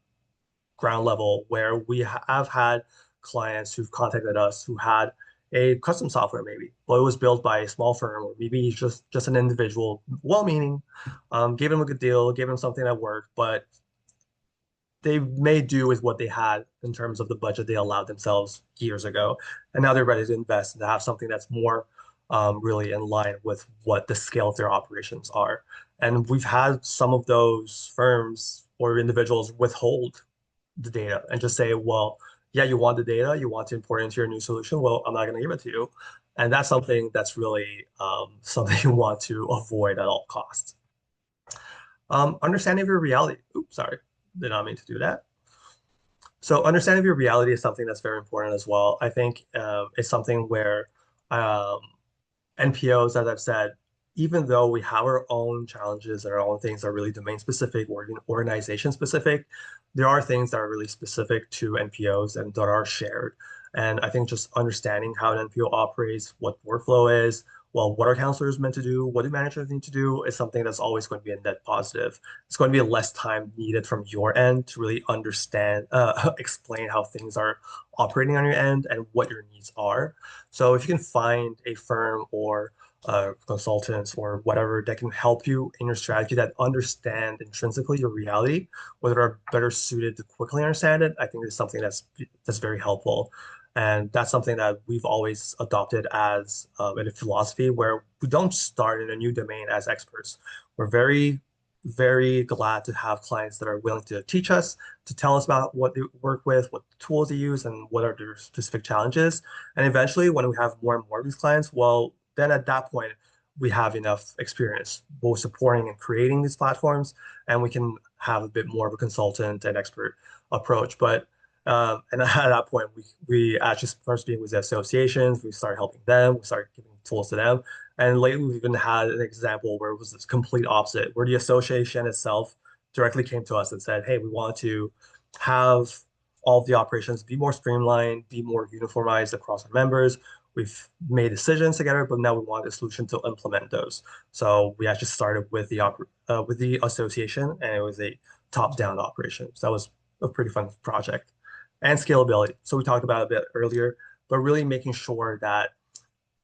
ground level where we have had clients who've contacted us who had a custom software maybe, but it was built by a small firm or maybe just an individual, well-meaning, gave them a good deal, gave them something that worked, but they made do with what they had in terms of the budget they allowed themselves years ago. And now they're ready to invest and to have something that's more really in line with what the scale of their operations are. And we've had some of those firms or individuals withhold the data and just say, well, yeah, you want the data, you want to import it into your new solution. Well, I'm not going to give it to you. And that's something that's really something you want to avoid at all costs. Understanding of your reality. Oops, sorry, did not mean to do that. So understanding of your reality is something that's very important as well. I think it's something where um, NPOs, as I've said, even though we have our own challenges and our own things that are really domain specific or organization specific, there are things that are really specific to NPOs and that are shared. And I think just understanding how an NPO operates, what workflow is, well, what are counselors meant to do, what do managers need to do is something that's always going to be a net positive. It's going to be less time needed from your end to really understand, explain how things are operating on your end and what your needs are. So if you can find a firm or consultants or whatever that can help you in your strategy that understand intrinsically your reality, whether are better suited to quickly understand it, I think is something that's very helpful. And that's something that we've always adopted as in a philosophy where we don't start in a new domain as experts. We're very, very glad to have clients that are willing to teach us, to tell us about what they work with, what tools they use, and what are their specific challenges. And eventually, when we have more and more of these clients, well, then at that point, we have enough experience both supporting and creating these platforms, and we can have a bit more of a consultant and expert approach. But and at that point, we actually start speaking with the associations. We start helping them. We start giving tools to them. And lately, we've even had an example where it was this complete opposite, where the association itself directly came to us and said, "Hey, we want to have all of the operations be more streamlined, be more uniformized across our members. We've made decisions together, but now we want a solution to implement those." So we actually started with with the association, and it was a top-down operation. So that was a pretty fun project and scalability. So we talked about it a bit earlier, but really making sure that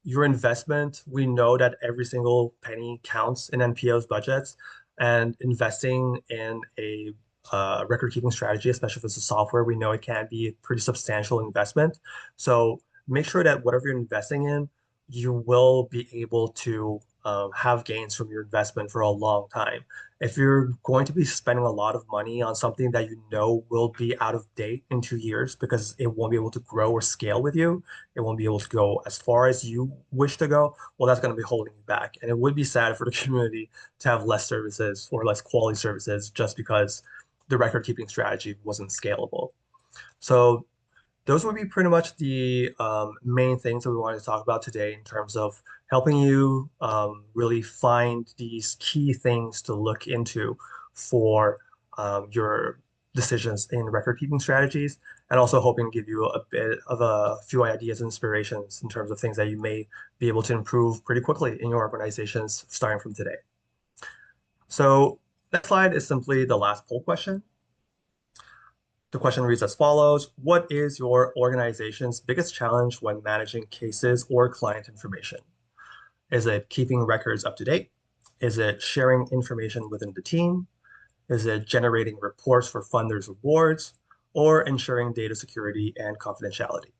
your investment, we know that every single penny counts in NPO's budgets, and investing in a record keeping strategy, especially if it's a software, we know it can be a pretty substantial investment. So make sure that whatever you're investing in, you will be able to have gains from your investment for a long time. If you're going to be spending a lot of money on something that you know will be out of date in 2 years because it won't be able to grow or scale with you, it won't be able to go as far as you wish to go, well, that's going to be holding you back. And it would be sad for the community to have less services or less quality services just because the record keeping strategy wasn't scalable. So those would be pretty much the main things that we wanted to talk about today in terms of helping you really find these key things to look into for your decisions in record keeping strategies, and also hoping to give you a bit of a few ideas and inspirations in terms of things that you may be able to improve pretty quickly in your organizations starting from today. So next slide is simply the last poll question. The question reads as follows: what is your organization's biggest challenge when managing cases or client information? Is it keeping records up to date? Is it sharing information within the team? Is it generating reports for funders' rewards? Or ensuring data security and confidentiality?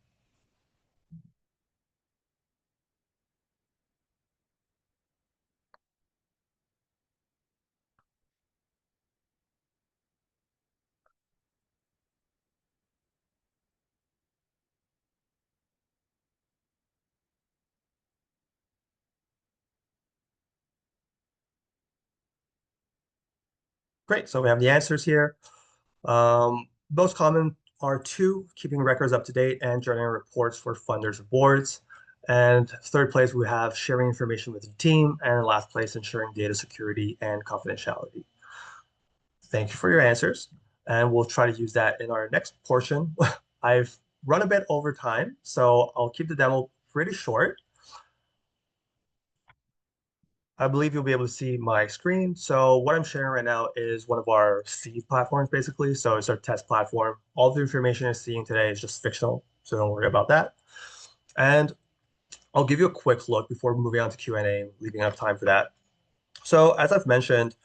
Great. So we have the answers here. Most common are two, keeping records up to date and generating reports for funders of boards. And third place, we have sharing information with the team. And last place, ensuring data security and confidentiality. Thank you for your answers. And we'll try to use that in our next portion. I've run a bit over time, so I'll keep the demo pretty short. I believe you'll be able to see my screen. So what I'm sharing right now is one of our seed platforms, basically. So it's our test platform. All the information you're seeing today is just fictional, so don't worry about that. And I'll give you a quick look before moving on to Q&A, leaving up time for that. So as I've mentioned,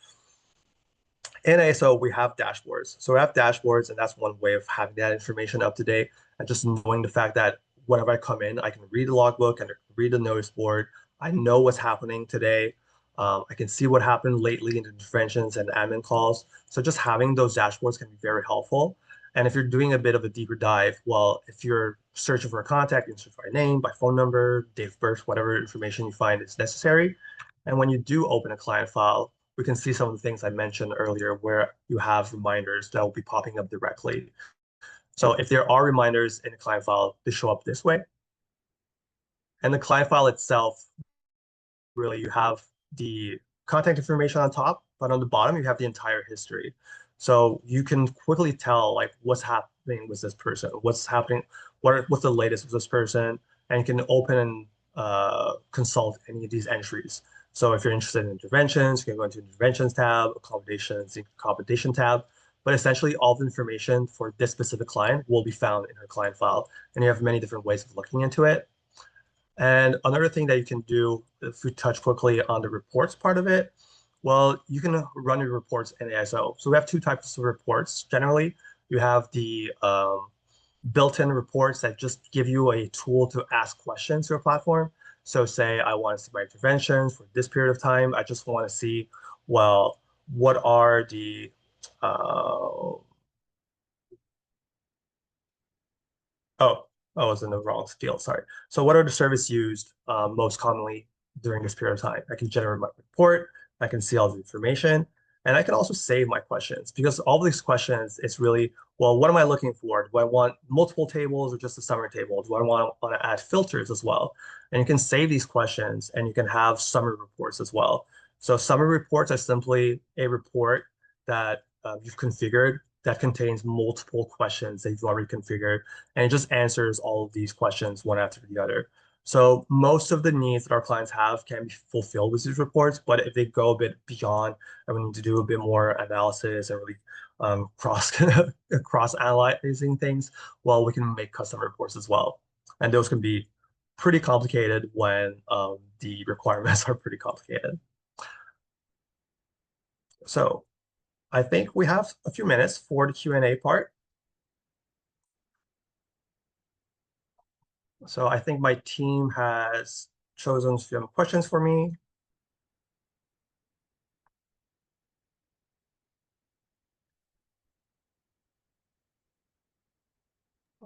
in ASO, we have dashboards. So we have dashboards, and that's one way of having that information up to date and just knowing the fact that whenever I come in, I can read the logbook and read the notice board. I know what's happening today. I can see what happened lately in the interventions and admin calls. So just having those dashboards can be very helpful. And if you're doing a bit of a deeper dive, well, if you're searching for a contact, you can search by name, by phone number, date of birth, whatever information you find is necessary. And when you do open a client file, we can see some of the things I mentioned earlier where you have reminders that will be popping up directly. So if there are reminders in the client file, they show up this way. And the client file itself, really, you have the contact information on top, but on the bottom, you have the entire history. So you can quickly tell like what's happening with this person, what's happening, what's the latest with this person, and you can open and consult any of these entries. So if you're interested in interventions, you can go into interventions tab, accommodations, accommodation tab. But essentially, all the information for this specific client will be found in her client file. And you have many different ways of looking into it. And another thing that you can do, if we touch quickly on the reports part of it, well, you can run your reports in ASO. So we have two types of reports. Generally, you have the built-in reports that just give you a tool to ask questions to your platform. So say I want to see my interventions for this period of time. I just want to see, well, what are the Oh, I was in the wrong field. Sorry. So what are the services used most commonly during this period of time? I can generate my report. I can see all the information, and I can also save my questions because all these questions, it's really, well, what am I looking for? Do I want multiple tables or just a summary table? Do I want to add filters as well? And you can save these questions and you can have summary reports as well. So summary reports are simply a report that you've configured that contains multiple questions that you've already configured and it just answers all of these questions one after the other. So most of the needs that our clients have can be fulfilled with these reports, but if they go a bit beyond and we need to do a bit more analysis and really cross analyzing things, well, we can make custom reports as well. And those can be pretty complicated when the requirements are pretty complicated. So I think we have a few minutes for the Q&A part. So I think my team has chosen some questions for me.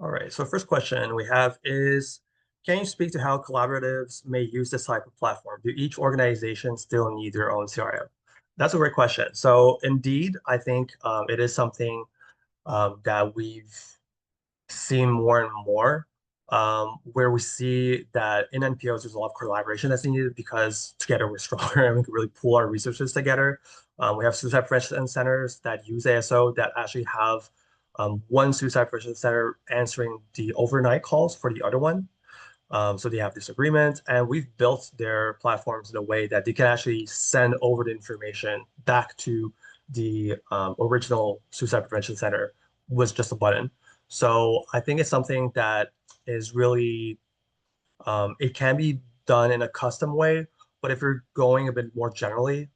All right, so first question we have is, can you speak to how collaboratives may use this type of platform? Do each organization still need their own CRM? That's a great question. So indeed, I think it is something that we've seen more and more, where we see that in NPOs, there's a lot of collaboration that's needed because together we're stronger and we can really pool our resources together. We have suicide prevention centers that use ASO that actually have one suicide prevention center answering the overnight calls for the other one. So they have this agreement, and we've built their platforms in a way that they can actually send over the information back to the original suicide prevention center with just a button. So I think it's something that is really, it can be done in a custom way, but if you're going a bit more generally,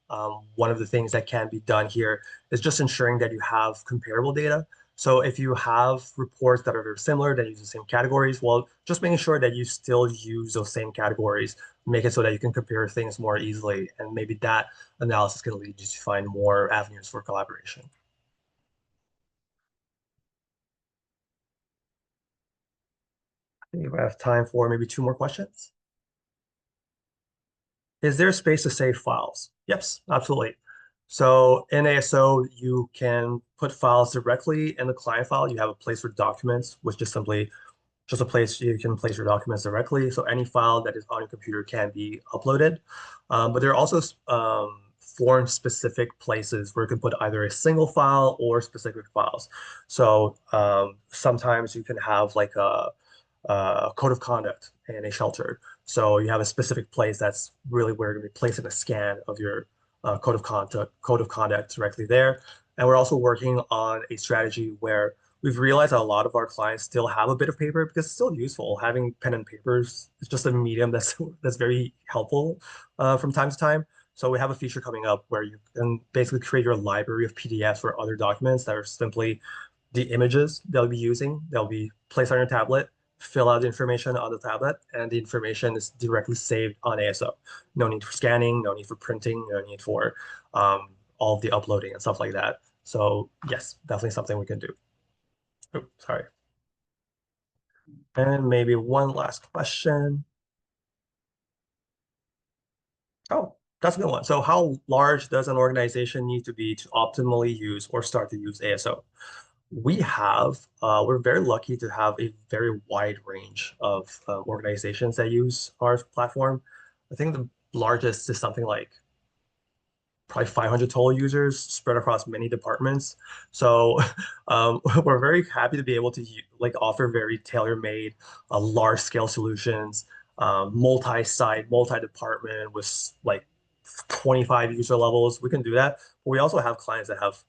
one of the things that can be done here is just ensuring that you have comparable data. So if you have reports that are very similar, that use the same categories, well, just making sure that you still use those same categories, make it so that you can compare things more easily. And maybe that analysis can lead you to find more avenues for collaboration. I think we have time for maybe two more questions. Is there space to save files? Yes, absolutely. So in ASO, you can put files directly in the client file. You have a place for documents, which is simply just a place you can place your documents directly. So any file that is on your computer can be uploaded. But there are also form specific places where you can put either a single file or specific files. So sometimes you can have like a code of conduct in a shelter. So you have a specific place that's really where you're going to be placing a scan of your code of conduct directly there. And we're also working on a strategy where we've realized that a lot of our clients still have a bit of paper because it's still useful. Having pen and papers is just a medium that's very helpful from time to time. So we have a feature coming up where you can basically create your library of PDFs or other documents that are simply the images they'll be using. They'll be placed on your tablet, fill out the information on the tablet, and the information is directly saved on ASO. No need for scanning, no need for printing, no need for all of the uploading and stuff like that. So yes, definitely something we can do. Oh, sorry. And maybe one last question. Oh, that's a good one. So how large does an organization need to be to optimally use or start to use ASO? We're very lucky to have a very wide range of organizations that use our platform. I think the largest is something like probably 500 total users spread across many departments. So we're very happy to be able to like offer very tailor-made, large scale solutions, multi-site, multi-department with like 25 user levels. We can do that. But we also have clients that have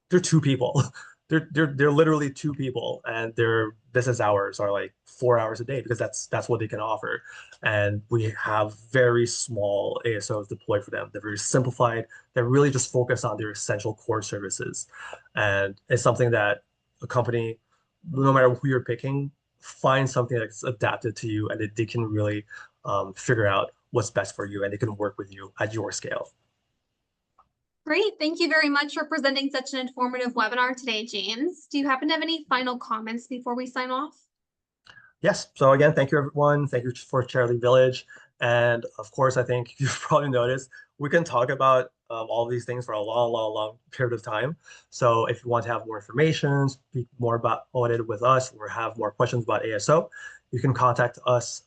they're two people. They're literally two people, and their business hours are like 4 hours a day because that's what they can offer. And we have very small ASOs deployed for them. They're very simplified. They're really just focused on their essential core services, and it's something that a company, no matter who you're picking, find something that's adapted to you, and that they can really figure out what's best for you, and they can work with you at your scale. Great. Thank you very much for presenting such an informative webinar today, James. Do you happen to have any final comments before we sign off? Yes. So again, thank you, everyone. Thank you for Charlie Village. And of course, I think you've probably noticed we can talk about all these things for a long, long, long period of time. So if you want to have more information, speak more about it with us, or have more questions about ASO, you can contact us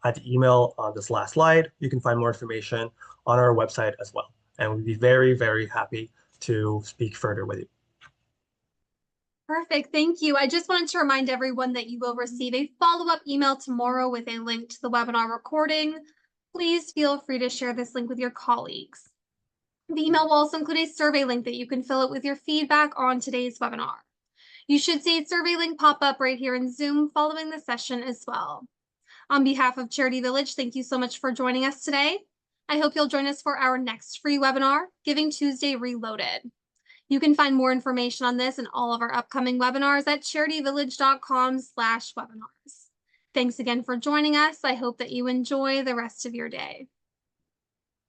at the email on this last slide. You can find more information on our website as well. And we'd be very, very happy to speak further with you. Perfect. Thank you. I just wanted to remind everyone that you will receive a follow-up email tomorrow with a link to the webinar recording. Please feel free to share this link with your colleagues. The email will also include a survey link that you can fill out with your feedback on today's webinar. You should see a survey link pop up right here in Zoom following the session as well. On behalf of Charity Village, thank you so much for joining us today. I hope you'll join us for our next free webinar, Giving Tuesday Reloaded. You can find more information on this and all of our upcoming webinars at charityvillage.com/webinars. Thanks again for joining us. I hope that you enjoy the rest of your day.